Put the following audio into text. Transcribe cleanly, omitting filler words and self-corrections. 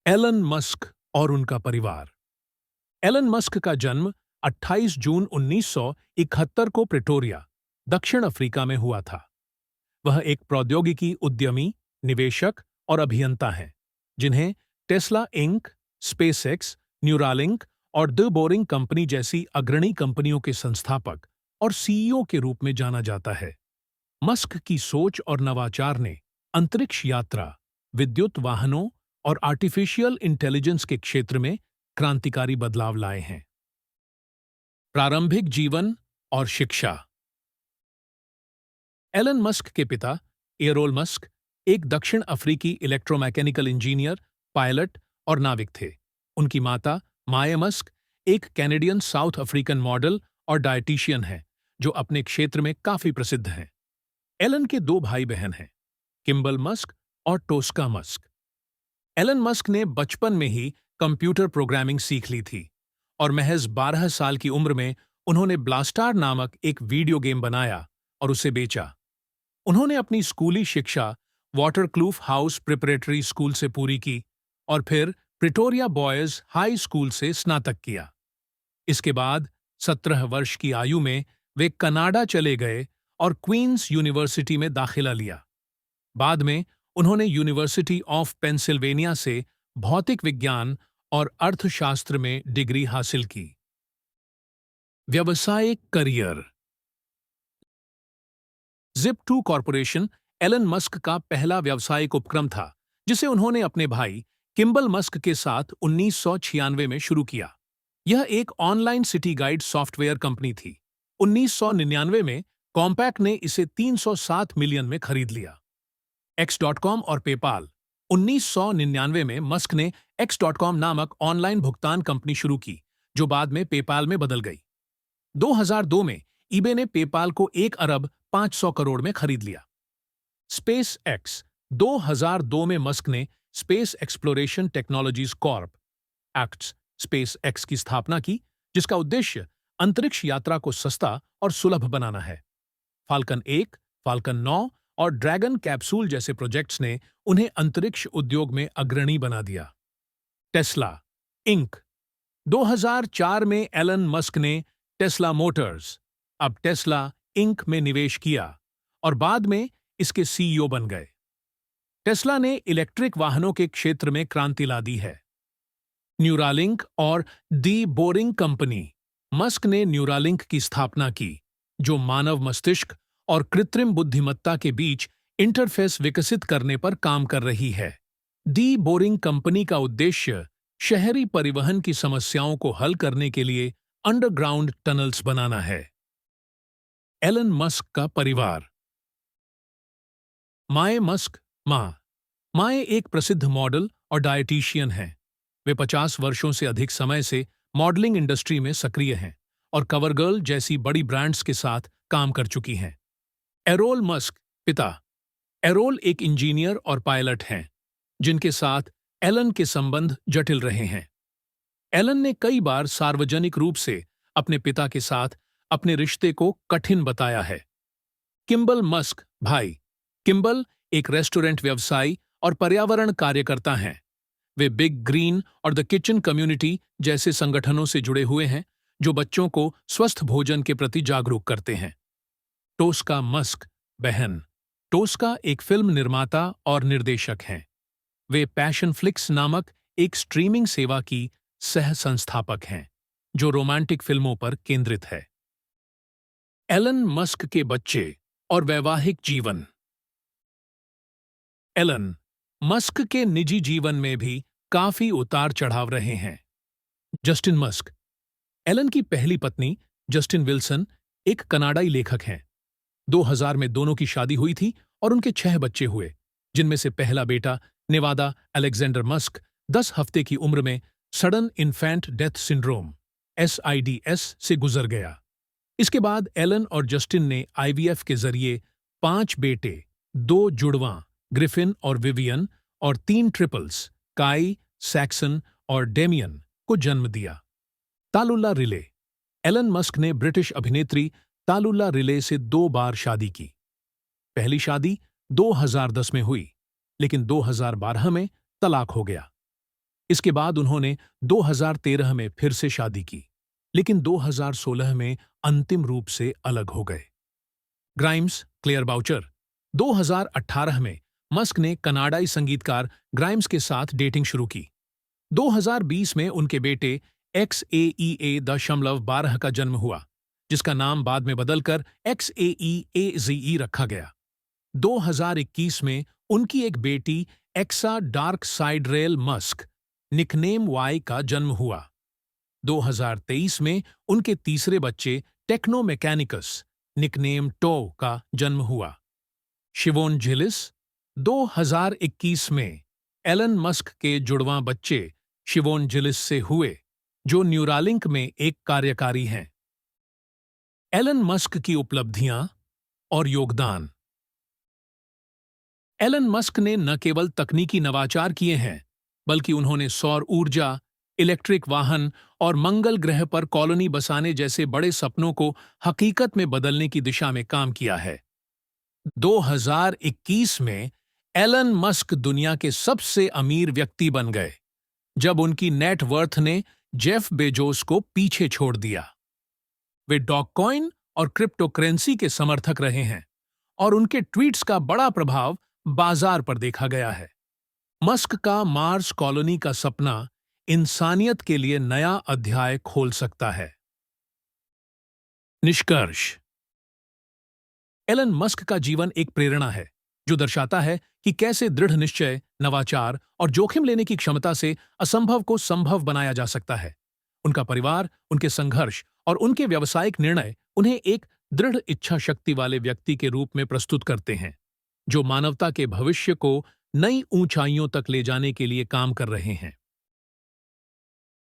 Elon Musk और उनका परिवार। एलन मस्क का जन्म 28 जून 1971 को प्रिटोरिया, दक्षिण अफ्रीका में हुआ था। वह एक प्रौद्योगिकी उद्यमी, निवेशक और अभियंता हैं, जिन्हें टेस्ला इंक, स्पेसएक्स, न्यूरालिंक और द बोरिंग कंपनी जैसी अग्रणी कंपनियों के संस्थापक और सीईओ के रूप में जाना जाता है। मस्क की सोच और नवाचार ने अंतरिक्ष यात्रा, विद्युत वाहनों और आर्टिफिशियल इंटेलिजेंस के क्षेत्र में क्रांतिकारी बदलाव लाए हैं। प्रारंभिक जीवन और शिक्षा। एलन मस्क के पिता एरोल मस्क एक दक्षिण अफ्रीकी इलेक्ट्रोमैकेनिकल इंजीनियर, पायलट और नाविक थे। उनकी माता माए मस्क एक कैनेडियन साउथ अफ्रीकन मॉडल और डायटीशियन हैं, जो अपने क्षेत्र में काफी प्रसिद्ध हैं। एलन के दो भाई बहन हैं, किम्बल मस्क और टोस्का मस्क। एलन मस्क ने बचपन में ही कंप्यूटर प्रोग्रामिंग सीख ली थी और महज 12 साल की उम्र में उन्होंने ब्लास्टार नामक एक वीडियो गेम बनाया और उसे बेचा। उन्होंने अपनी स्कूली शिक्षा वाटरक्लूफ हाउस प्रिपरेटरी स्कूल से पूरी की और फिर प्रिटोरिया बॉयज हाई स्कूल से स्नातक किया। इसके बाद 17 वर्ष की आयु में वे कनाडा चले गए और क्वींस यूनिवर्सिटी में दाखिला लिया। बाद में उन्होंने यूनिवर्सिटी ऑफ पेंसिल्वेनिया से भौतिक विज्ञान और अर्थशास्त्र में डिग्री हासिल की। व्यावसायिक career. Zip2 corporation Elon Musk का पहला व्यावसायिक उपक्रम था, जिसे उन्होंने अपने भाई किम्बल मस्क के साथ 1996 में शुरू किया। यह एक online city guide software company थी। 1999 में कॉम्पैक ने इसे 307 मिलियन में खरीद लिया। X.com और पेपाल। 1999 में मस्क ने X.com नामक ऑनलाइन भुगतान कंपनी शुरू की, जो बाद में पेपाल में बदल गई। 2002 में ईबे ने पेपाल को 1 अरब 500 करोड़ में खरीद लिया। Space x. 2002 में मस्क ने space exploration technologies Corp acts space x की स्थापना की, जिसका उद्देश्य अंतरिक्ष यात्रा को सस्ता और सुलभ बनाना है। फाल्कन 1, फाल्कन 9 और ड्रैगन कैप्सूल जैसे प्रोजेक्ट्स ने उन्हें अंतरिक्ष उद्योग में अग्रणी बना दिया। Tesla Inc. 2004 में एलन मस्क ने टेस्ला मोटर्स, अब टेस्ला इंक में निवेश किया और बाद में इसके सीईओ बन गए। टेस्ला ने इलेक्ट्रिक वाहनों के क्षेत्र में क्रांति ला दी है। न्यूरालिंक और दी बोरिंग कंपनी। मस्क ने न्यूरालिंक की स्थापना की, जो मानव मस्तिष्क और कृत्रिम बुद्धिमत्ता के बीच इंटरफेस विकसित करने पर काम कर रही है। दी बोरिंग कंपनी का उद्देश्य शहरी परिवहन की समस्याओं को हल करने के लिए अंडरग्राउंड टनल्स बनाना है। एलन मस्क का परिवार। माए मस्क मां। माए एक प्रसिद्ध मॉडल और डायटीशियन हैं। वे 50 वर्षों से अधिक समय से मॉडलिंग इंडस्ट्री में सक्रिय हैं और कवरगर्ल जैसी बड़ी ब्रांड्स के साथ काम कर चुकी हैं। एरोल मस्क पिता। एरोल एक इंजीनियर और पायलट हैं, जिनके साथ एलन के संबंध जटिल रहे हैं। एलन ने कई बार सार्वजनिक रूप से अपने पिता के साथ अपने रिश्ते को कठिन बताया है। किम्बल मस्क भाई। किम्बल एक रेस्टोरेंट व्यवसायी और पर्यावरण कार्यकर्ता हैं। वे बिग ग्रीन और द किचन कम्युनिटी जैसे संगठनों से जुड़े हुए हैं, जो बच्चों को स्वस्थ भोजन के प्रति जागरूक करते हैं। टोस्का मस्क बहन। टोस्का एक फिल्म निर्माता और निर्देशक हैं। वे पैशन फ्लिक्स नामक एक स्ट्रीमिंग सेवा की सह संस्थापक हैं, जो रोमांटिक फिल्मों पर केंद्रित है। एलन मस्क के बच्चे और वैवाहिक जीवन। एलन मस्क के निजी जीवन में भी काफी उतार चढ़ाव रहे हैं। Justin Musk. एलन की पहली पत्नी जस्टिन विल्सन एक कनाडाई लेखक हैं। 2000 में दोनों की शादी हुई थी और उनके 6 बच्चे हुए, जिनमें से पहला बेटा नेवादा अलेक्जेंडर मस्क 10 हफ्ते की उम्र में sudden infant death syndrome SIDS से गुजर गया। इसके बाद एलन और जस्टिन ने IVF के जरिए 5 बेटे, 2 जुड़वां ग्रिफिन और विवियन और 3 ट्रिपल्स काई, सैक्सन और डेमियन को जन्म दिया। तालुल्ला रिले। एलन मस्क ने ब्रिटिश अभिनेत्री तालुल्ला रिले से 2 बार शादी की। पहली शादी 2010 में हुई, लेकिन 2012 में तलाक हो गया। इसके बाद उन्होंने 2013 में फिर से शादी की, लेकिन 2016 में अंतिम रूप से अलग हो गए। Grimes, clear voucher. 2018 में मस्क ने कनाडाई संगीतकार ग्राइम्स के साथ डेटिंग शुरू की। 2020 में उनके बेटे XAEA.12 का जन्म हुआ, जिसका नाम बाद में बदलकर XAEAZE रखा गया। 2021 में उनकी एक बेटी Exa Dark Sideræl Musk nickname Y का जन्म हुआ। 2023 में उनके तीसरे बच्चे टेक्नो मैकेनिकस निकनेम टो का जन्म हुआ। शिवोन जिलिस। 2021 में एलन मस्क के जुड़वां बच्चे शिवोन जिलिस से हुए, जो न्यूरालिंक में एक कार्यकारी हैं। एलन मस्क की उपलब्धियां और योगदान। एलन मस्क ने न केवल तकनीकी नवाचार किए हैं, बल्कि उन्होंने सौर ऊर्जा, इलेक्ट्रिक वाहन और मंगल ग्रह पर कॉलोनी बसाने जैसे बड़े सपनों को हकीकत में बदलने की दिशा में काम किया है। 2021 में एलन मस्क दुनिया के सबसे अमीर व्यक्ति बन गए, जब उनकी नेट वर्थ ने जेफ बेजोस को पीछे छोड़ दिया। वे डॉगकॉइन और क्रिप्टोकरेंसी के समर्थक रहे हैं, और उनके ट्वीट्स का बड़ा प्रभाव बाजार पर देखा गया है। मस्क का मार्स कॉलोनी का सपना इंसानियत के लिए नया अध्याय खोल सकता है। निष्कर्ष। एलन मस्क का जीवन एक प्रेरणा है, जो दर्शाता है कि कैसे दृढ़ निश्चय, नवाचार और जोखिम लेने की क्षमता से असंभव को संभव बनाया जा सकता है। उनका परिवार, उनके संघर्ष और उनके व्यावसायिक निर्णय उन्हें एक दृढ़ इच्छा शक्ति वाले व्यक्ति के रूप में प्रस्तुत करते हैं, जो मानवता के भविष्य को नई ऊंचाइयों तक ले जाने के लिए काम कर रहे हैं।